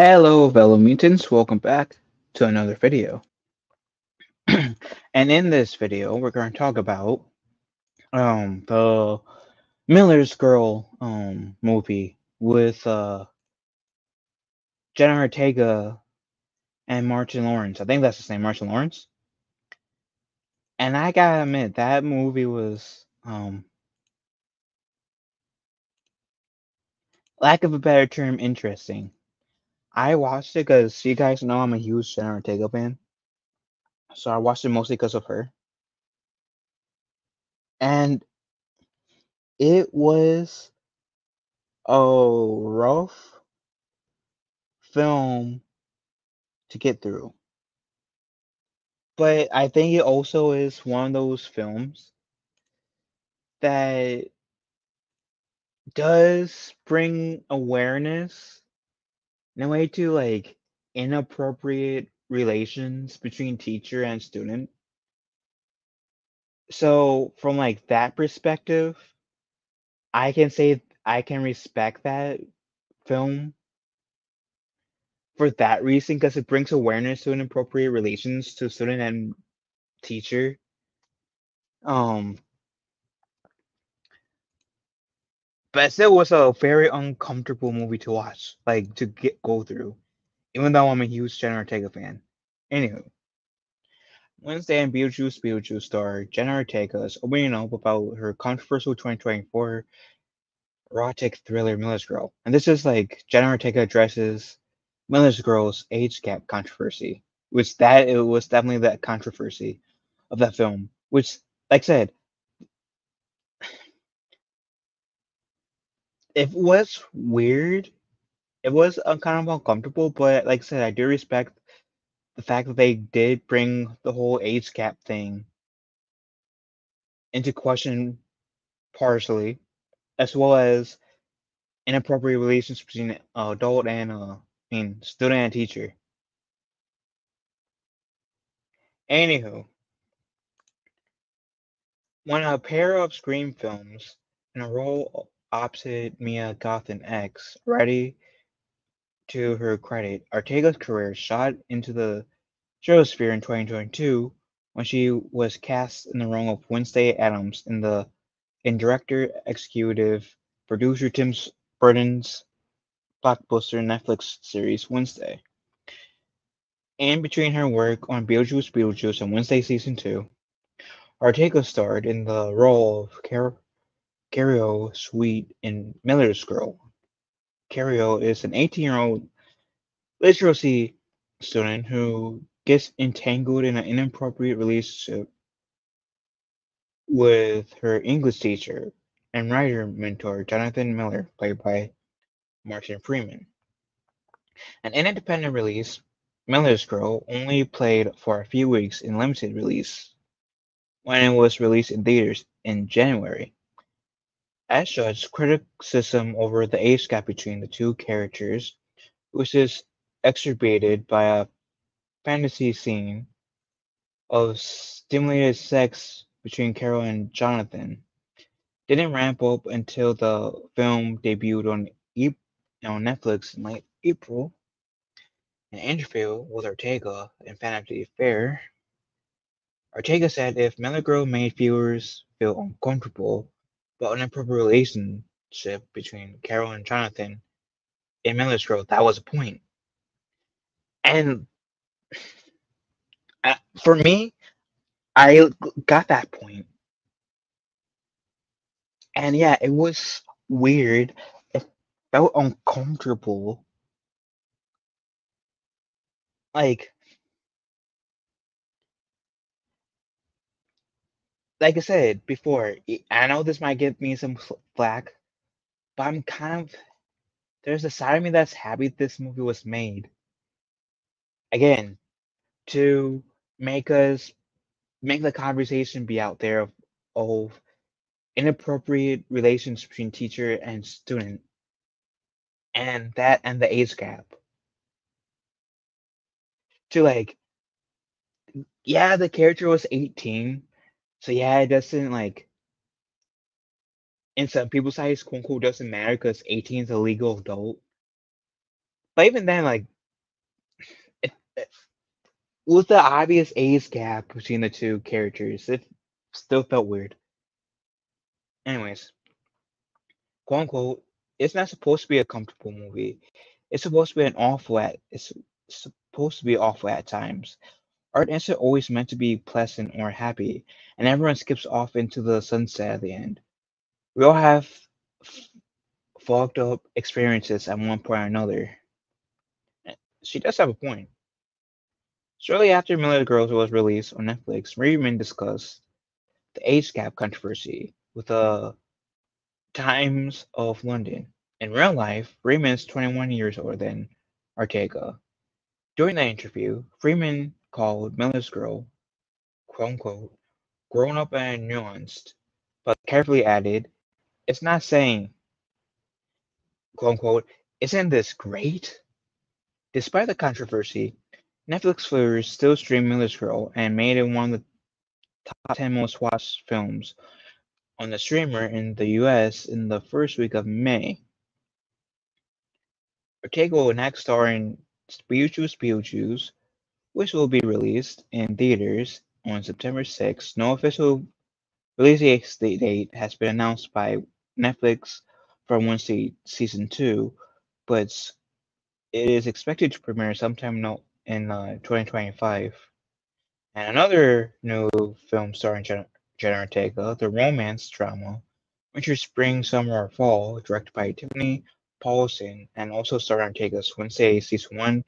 Hello, fellow mutants. Welcome back to another video. And in this video, we're going to talk about the Miller's Girl movie with Jenna Ortega and Martin Lawrence. I think that's his name, Martin Lawrence. And I gotta admit, that movie was lack of a better term, interesting. I watched it because you guys know I'm a huge Jenna Ortega fan, so I watched it mostly because of her. And it was a rough film to get through. But I think it also is one of those films that does bring awareness in a way to like inappropriate relations between teacher and student. So from like that perspective, I can say I can respect that film for that reason because it brings awareness to inappropriate relations to student and teacher. Um, but still was a very uncomfortable movie to watch, like to go through. Even though I'm a huge Jenna Ortega fan. Anywho, Wednesday and Beetlejuice star Jenna Ortega is opening up about her controversial 2024 erotic thriller Miller's Girl. And this is like Jenna Ortega addresses Miller's Girl's age gap controversy, which that it was definitely that controversy of that film. Which, like I said, it was weird. It was kind of uncomfortable, but like I said, I do respect the fact that they did bring the whole age gap thing into question partially, as well as inappropriate relations between adult and student and teacher. Anywho, when a pair of Scream films in a role opposite Mia Goth and X, ready to her credit, Ortega's career shot into the stratosphere in 2022 when she was cast in the role of Wednesday Addams in director executive producer Tim Burton's blockbuster Netflix series Wednesday. In between her work on Beetlejuice and Wednesday Season 2, Ortega starred in the role of Carrie Sweet in Miller's Girl. Carrie is an 18-year-old literacy student who gets entangled in an inappropriate relationship with her English teacher and writer mentor Jonathan Miller, played by Martin Freeman. An independent release, Miller's Girl only played for a few weeks in limited release when it was released in theaters in January. As such, criticism over the age gap between the two characters, which is exacerbated by a fantasy scene of stimulated sex between Carol and Jonathan, didn't ramp up until the film debuted on Netflix in late April. In an interview with Ortega in Vanity Fair, Ortega said if Miller made viewers feel uncomfortable about an inappropriate relationship between Carol and Jonathan in Miller's Girl, that was a point. And for me, I got that point. And yeah, it was weird. It felt uncomfortable. Like, like I said before, I know this might give me some flack, but I'm kind of there's a side of me that's happy this movie was made. Again, to make us make the conversation be out there of inappropriate relations between teacher and student and the age gap. To like, yeah, the character was 18, so yeah, it doesn't like in some people's eyes, quote unquote, doesn't matter because 18 is a legal adult. But even then, like, it with the obvious age gap between the two characters, it still felt weird. Anyways, quote unquote, it's not supposed to be a comfortable movie. It's supposed to be it's supposed to be awful at times. Art isn't always meant to be pleasant or happy, and everyone skips off into the sunset at the end. We all have f- fogged up experiences at one point or another. She does have a point. Shortly after Miller Girls was released on Netflix, Reedman discussed the age gap controversy with the Times of London. In real life, Freeman is 21 years older than Ortega. During the interview, Freeman called Miller's Girl, quote unquote, grown up and nuanced, but carefully added, it's not saying, quote unquote, isn't this great? Despite the controversy, Netflix viewers still streamed Miller's Girl and made it one of the top 10 most watched films on the streamer in the US in the first week of May. Ortega will next star in Beetlejuice, which will be released in theaters on September 6th. No official release date has been announced by Netflix for Wednesday Season 2, but it is expected to premiere sometime in 2025. And another new film starring Jenna Ortega, the romance drama Winter, Spring, Summer, or Fall, directed by Tiffany Paulson, and also starring Ortega's Wednesday Season 1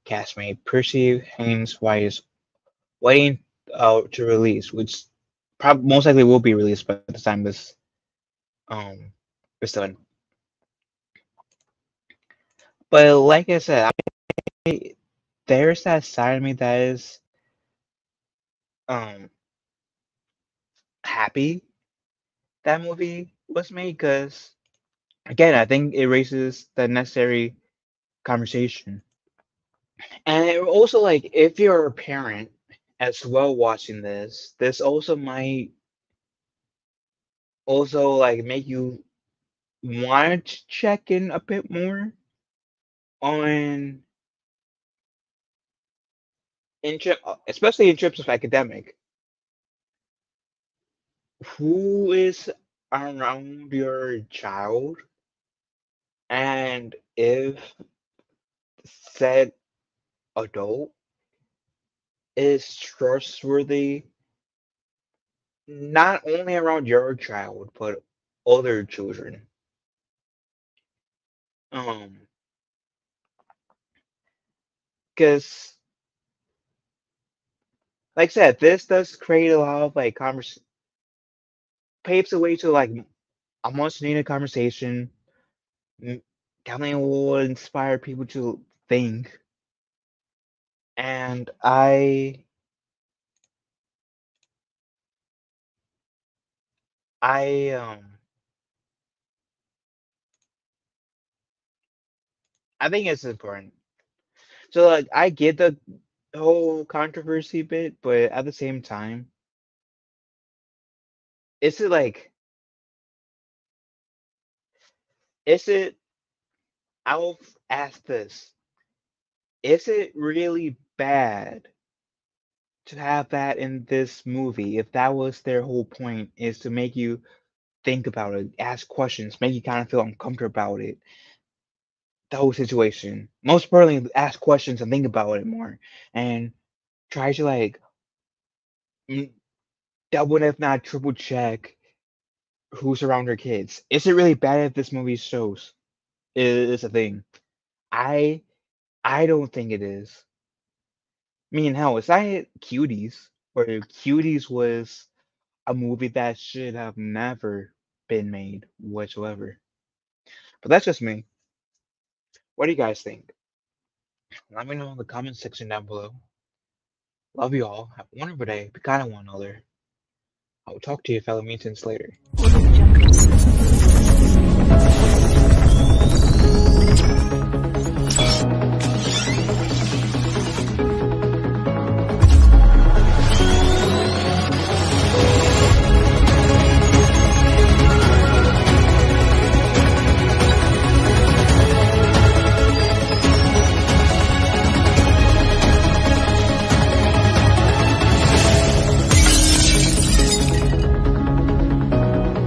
castmate Percy Haynes White is waiting to release, which most likely will be released by the time this um is done. But like I said, there's that side of me that is um happy that movie was made because again, I think it raises the necessary conversation. And it also like if you're a parent as well watching this also might also like make you want to check in a bit more on especially in terms of academic. Who is around your child, and if said adult is trustworthy not only around your child but other children. Um, because like I said, this does create a lot of like paves the way to like a much needed conversation. mm, Definitely will inspire people to think, and I I think it's important. So like I get the whole controversy bit, but at the same time, is it like is it I'll ask this. Is it really bad to have that in this movie if that was their whole point is to make you think about it, ask questions, make you kind of feel uncomfortable about it, the whole situation. Most importantly, ask questions and think about it more and try to like mm, double if not triple check who's around your kids. Is it really bad if this movie shows is a thing? I I don't think it is. I mean, hell, it's not Cuties, where Cuties was a movie that should have never been made whatsoever. But that's just me. What do you guys think? Let me know in the comment section down below. Love you all. Have a wonderful day. Be kind to one another. I will talk to you, fellow mutants, later.